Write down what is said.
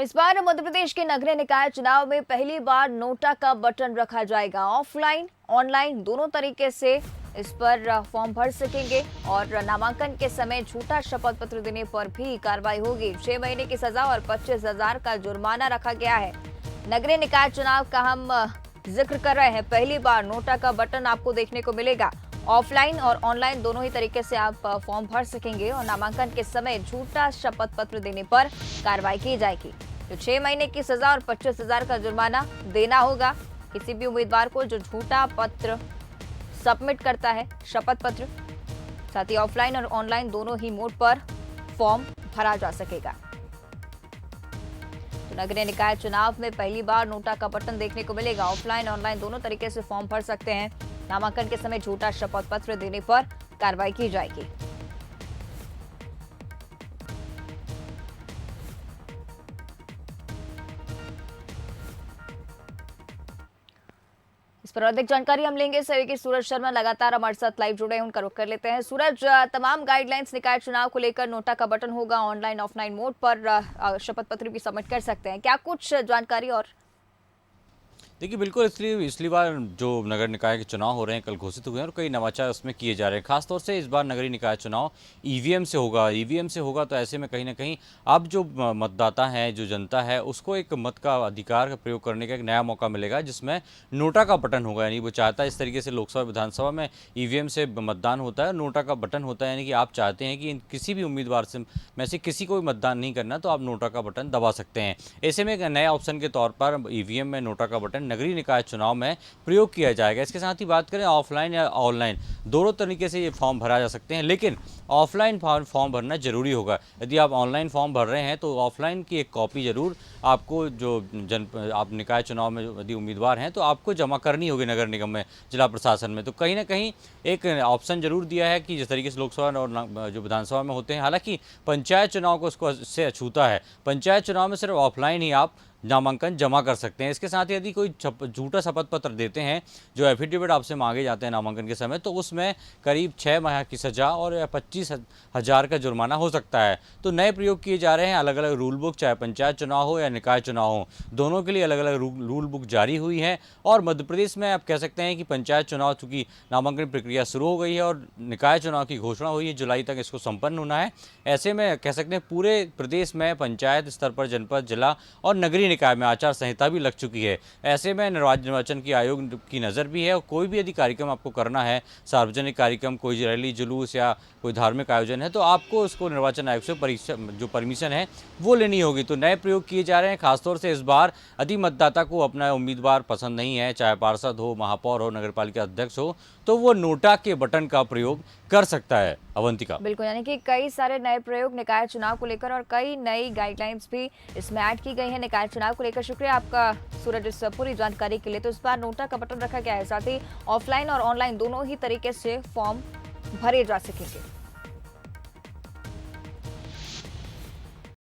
इस बार मध्य प्रदेश के नगरीय निकाय चुनाव में पहली बार नोटा का बटन रखा जाएगा। ऑफलाइन ऑनलाइन दोनों तरीके से इस पर फॉर्म भर सकेंगे और नामांकन के समय झूठा शपथ पत्र देने पर भी कार्रवाई होगी। 6 महीने की सजा और 25,000 का जुर्माना रखा गया है। नगरीय निकाय चुनाव का हम जिक्र कर रहे हैं। पहली बार नोटा का बटन आपको देखने को मिलेगा। ऑफलाइन और ऑनलाइन दोनों ही तरीके से आप फॉर्म भर सकेंगे और नामांकन के समय झूठा शपथ पत्र देने पर कार्रवाई की जाएगी। तो 6 महीने की सजा और 25,000 का जुर्माना देना होगा किसी भी उम्मीदवार को जो झूठा पत्र सबमिट करता है, शपथ पत्र। साथ ही ऑफलाइन और ऑनलाइन दोनों ही मोड पर फॉर्म भरा जा सकेगा। तो नगरीय निकाय चुनाव में पहली बार नोटा का बटन देखने को मिलेगा। ऑफलाइन ऑनलाइन दोनों तरीके से फॉर्म भर सकते हैं। नामांकन के समय झूठा शपथ पत्र देने पर कार्रवाई की जाएगी। इस पर अधिक जानकारी हम लेंगे सहयोगी सूरज शर्मा लगातार हमारे साथ लाइव जुड़े हैं, उनका रुख कर लेते हैं। सूरज, तमाम गाइडलाइंस निकाय चुनाव को लेकर नोटा का बटन होगा, ऑनलाइन ऑफलाइन मोड पर शपथ पत्र भी सबमिट कर सकते हैं, क्या कुछ जानकारी? और देखिए बिल्कुल, इसलिए बार जो नगर निकाय के चुनाव हो रहे हैं कल घोषित हुए हैं और कई नवाचार उसमें किए जा रहे हैं। खासतौर से इस बार नगरीय निकाय चुनाव ईवीएम से होगा। तो ऐसे में कहीं ना कहीं अब जो मतदाता हैं, जो जनता है, उसको एक मत का अधिकार का प्रयोग करने का एक नया मौका मिलेगा जिसमें नोटा का बटन होगा। यानी वो चाहता है, इस तरीके से लोकसभा विधानसभा में ईवीएम से मतदान होता है, नोटा का बटन होता है। यानी कि आप चाहते हैं कि किसी भी उम्मीदवार में से किसी को भी मतदान नहीं करना, तो आप नोटा का बटन दबा सकते हैं। ऐसे में एक नया ऑप्शन के तौर पर ईवीएम में नोटा का बटन नगरीय निकाय चुनाव में प्रयोग किया जाएगा। इसके साथ ही बात करें ऑफलाइन या ऑनलाइन दोनों तरीके से ये फॉर्म भरा जा सकते हैं, लेकिन ऑफलाइन फॉर्म भरना जरूरी होगा। यदि आप ऑनलाइन फॉर्म भर रहे हैं तो ऑफलाइन की एक कॉपी जरूर आपको, जो आप निकाय चुनाव में यदि उम्मीदवार हैं तो आपको जमा करनी होगी नगर निगम में, जिला प्रशासन में। तो कहीं ना कहीं एक ऑप्शन जरूर दिया है कि जिस तरीके से लोकसभा और जो विधानसभा में होते हैं, हालांकि पंचायत चुनाव को उसको से अछूता है। पंचायत चुनाव में सिर्फ ऑफलाइन ही आप नामांकन जमा कर सकते हैं। इसके साथ ही यदि कोई झूठा शपथ पत्र देते हैं, जो एफिडेविट आपसे मांगे जाते हैं नामांकन के समय, तो उसमें करीब 6 माह की सजा और 25,000 का जुर्माना हो सकता है। तो नए प्रयोग किए जा रहे हैं। अलग अलग रूल बुक, चाहे पंचायत चुनाव हो या निकाय चुनाव हो, दोनों के लिए अलग अलग रूल बुक जारी हुई है। और मध्य प्रदेश में आप कह सकते हैं कि पंचायत चुनाव चूँकि नामांकन प्रक्रिया शुरू हो गई है और निकाय चुनाव की घोषणा हुई है, जुलाई तक इसको संपन्न होना है। ऐसे में कह सकते हैं पूरे प्रदेश में पंचायत स्तर पर, जनपद, जिला और नगरीय निकाय में आचार संहिता भी लग चुकी है। ऐसे में निर्वाचन की आयोग की नज़र भी है और कोई भी यदि कार्यक्रम आपको करना है, सार्वजनिक कार्यक्रम, कोई रैली, जुलूस या कोई धार्मिक आयोजन है, तो आपको उसको निर्वाचन आयोग से जो परमिशन है वो लेनी होगी। तो नए प्रयोग किए जा रहे हैं। खासतौर से इस बार यदि मतदाता को अपना उम्मीदवार पसंद नहीं है, चाहे पार्षद हो, महापौर हो, नगर पालिका अध्यक्ष हो, तो वो नोटा के बटन का प्रयोग कर सकता है। अवंतिका, बिल्कुल, यानी कि कई सारे नए प्रयोग निकाय चुनाव को लेकर और कई नई गाइडलाइंस भी इसमें ऐड की गई है निकाय चुनाव को लेकर। शुक्रिया आपका सूरज इस पूरी जानकारी के लिए। तो इस बार नोटा का बटन रखा गया है, साथ ही ऑफलाइन और ऑनलाइन दोनों ही तरीके से फॉर्म भरे जा सकेंगे।